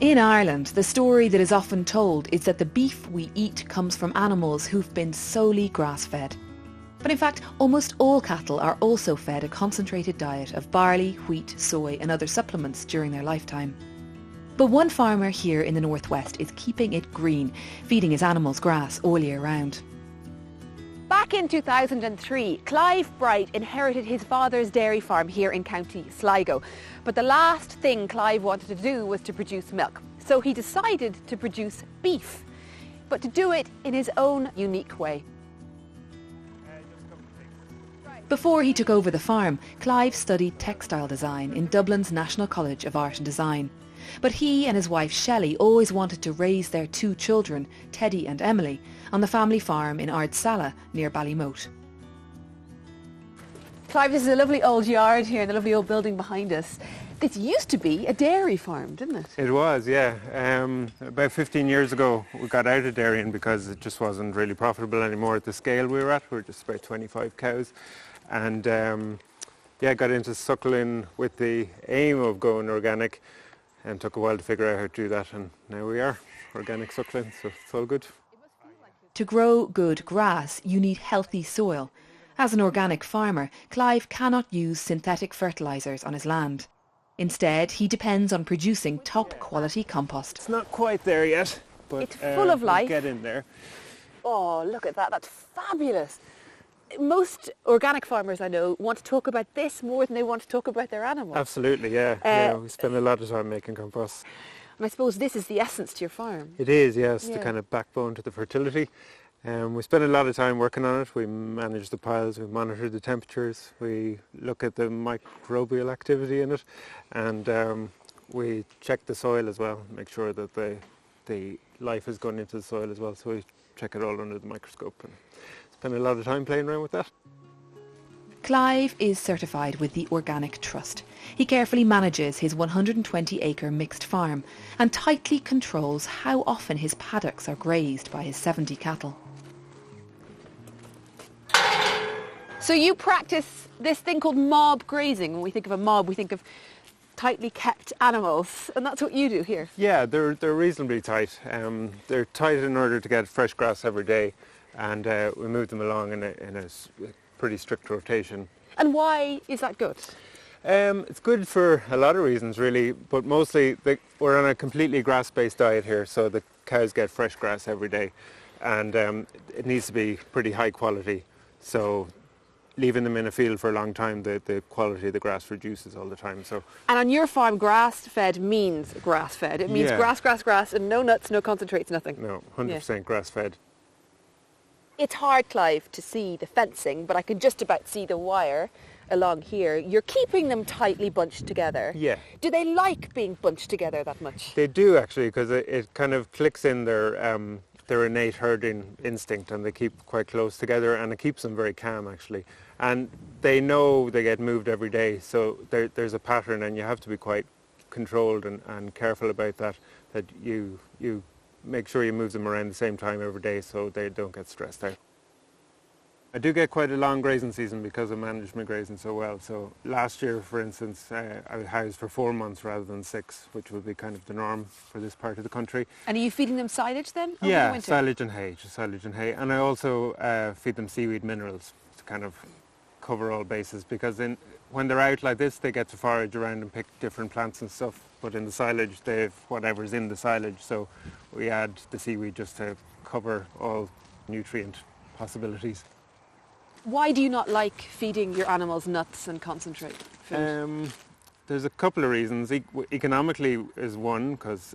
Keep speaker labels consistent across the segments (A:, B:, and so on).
A: In Ireland, the story that is often told is that the beef we eat comes from animals who've been solely grass-fed. But in fact, almost all cattle are also fed a concentrated diet of barley, wheat, soy and other supplements during their lifetime. But one farmer here in the northwest is keeping it green, feeding his animals grass all year round.
B: Back in 2003, Clive Bright inherited his father's dairy farm here in County Sligo. But the last thing Clive wanted to do was to produce milk. So he decided to produce beef, but to do it in his own unique way.
A: Before he took over the farm, Clive studied textile design in Dublin's National College of Art and Design. But he and his wife Shelley always wanted to raise their two children, Teddy and Emily, on the family farm in Ardsala near Ballymote.
B: Clive, this is a lovely old yard here and a lovely old building behind us. This used to be a dairy farm, didn't it?
C: It was, yeah. About 15 years ago we got out of dairying because it just wasn't really profitable anymore at the scale we were at. We were just about 25 cows. And got into suckling with the aim of going organic, and took a while to figure out how to do that, and now we are organic suckling, so it's all good.
A: To grow good grass, you need healthy soil. As an organic farmer, Clive cannot use synthetic fertilisers on his land. Instead, he depends on producing top-quality compost.
C: It's not quite there yet, but
B: it's full of life.
C: We'll get in there.
B: Oh, look at that. That's fabulous. Most organic farmers I know want to talk about this more than they want to talk about their animals.
C: Absolutely, yeah. We spend a lot of time making compost.
B: And I suppose this is the essence to your farm.
C: It is, yes, the kind of backbone to the fertility. We spend a lot of time working on it. We manage the piles, we monitor the temperatures, we look at the microbial activity in it, and we check the soil as well, make sure that the life is going into the soil as well, so we check it all under the microscope. And spend a lot of time playing around with that.
A: Clive is certified with the Organic Trust. He carefully manages his 120-acre mixed farm and tightly controls how often his paddocks are grazed by his 70 cattle.
B: So you practice this thing called mob grazing. When we think of a mob, we think of tightly kept animals, and that's what you do here.
C: Yeah, they're reasonably tight. They're tight in order to get fresh grass every day, and we move them along in a pretty strict rotation.
B: And why is that good?
C: It's good for a lot of reasons, really, but mostly we're on a completely grass-based diet here, so the cows get fresh grass every day, and it needs to be pretty high quality. So leaving them in a field for a long time, the quality of the grass reduces all the time. So.
B: And on your farm, grass-fed means grass-fed. It means grass, and no nuts, no concentrates, nothing.
C: No, 100% grass-fed.
B: It's hard, Clive, to see the fencing, but I can just about see the wire along here. You're keeping them tightly bunched together.
C: Yeah.
B: Do they like being bunched together that much?
C: They do, actually, because it kind of clicks in their innate herding instinct, and they keep quite close together, and it keeps them very calm, actually. And they know they get moved every day, so there's a pattern, and you have to be quite controlled and careful about that you make sure you move them around the same time every day so they don't get stressed out. I do get quite a long grazing season because I manage my grazing so well. So last year, for instance, I was housed for 4 months rather than 6, which would be kind of the norm for this part of the country.
B: And are you feeding them silage then?
C: Yeah, silage and hay, just silage and hay. And I also feed them seaweed minerals to kind of cover all bases, because when they're out like this, they get to forage around and pick different plants and stuff. But in the silage, they have whatever's in the silage. So we add the seaweed just to cover all nutrient possibilities.
B: Why do you not like feeding your animals nuts and concentrate food?
C: There's a couple of reasons. Economically is one, because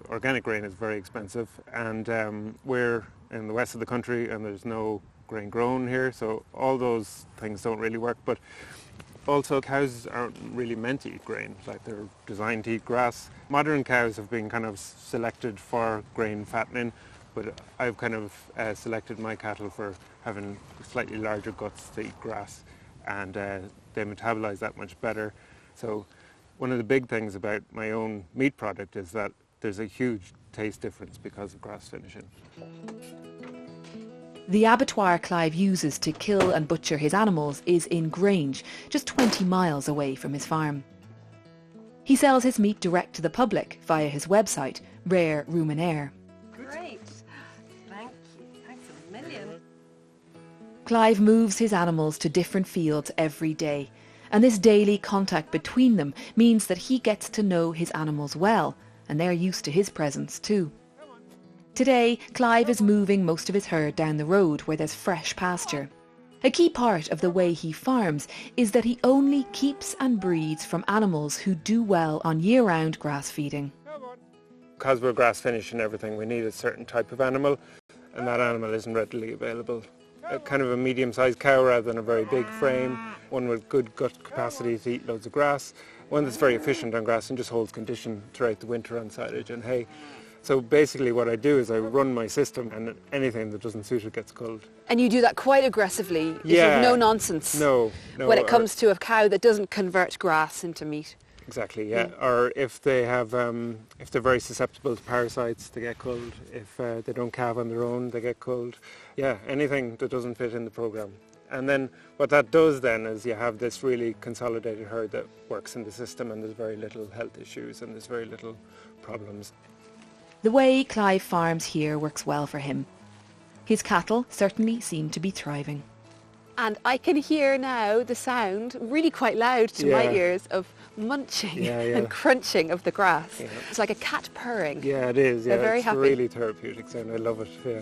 C: organic grain is very expensive, and we're in the west of the country and there's no grain grown here, so all those things don't really work. But also, cows aren't really meant to eat grain, like they're designed to eat grass. Modern cows have been kind of selected for grain fattening, but I've kind of selected my cattle for having slightly larger guts to eat grass, and they metabolize that much better. So one of the big things about my own meat product is that there's a huge taste difference because of grass finishing.
A: The abattoir Clive uses to kill and butcher his animals is in Grange, just 20 miles away from his farm. He sells his meat direct to the public via his website, Rare Ruminare.
D: Great. Thank you. Thanks a million.
A: Clive moves his animals to different fields every day, and this daily contact between them means that he gets to know his animals well, and they're used to his presence too. Today, Clive is moving most of his herd down the road where there's fresh pasture. A key part of the way he farms is that he only keeps and breeds from animals who do well on year-round grass feeding.
C: Because we're grass finished and everything, we need a certain type of animal, and that animal isn't readily available. A kind of a medium-sized cow rather than a very big frame, one with good gut capacity to eat loads of grass, one that's very efficient on grass and just holds condition throughout the winter on silage and hay. So basically what I do is I run my system, and anything that doesn't suit it gets culled.
B: And you do that quite aggressively.
C: Yeah.
B: There's no nonsense.
C: No.
B: When it comes to a cow that doesn't convert grass into meat.
C: Exactly, yeah. Or if they have, if they're very susceptible to parasites, they get culled. If they don't calve on their own, they get culled. Yeah, anything that doesn't fit in the programme. And then what that does then is you have this really consolidated herd that works in the system, and there's very little health issues and there's very little problems.
A: The way Clive farms here works well for him. His cattle certainly seem to be thriving.
B: And I can hear now the sound, really quite loud to my ears, of munching and crunching of the grass. Yeah. It's like a cat purring.
C: Yeah, it is. Yeah,
B: They're very
C: it's
B: happy.
C: Really therapeutic sound. I love it. Yeah.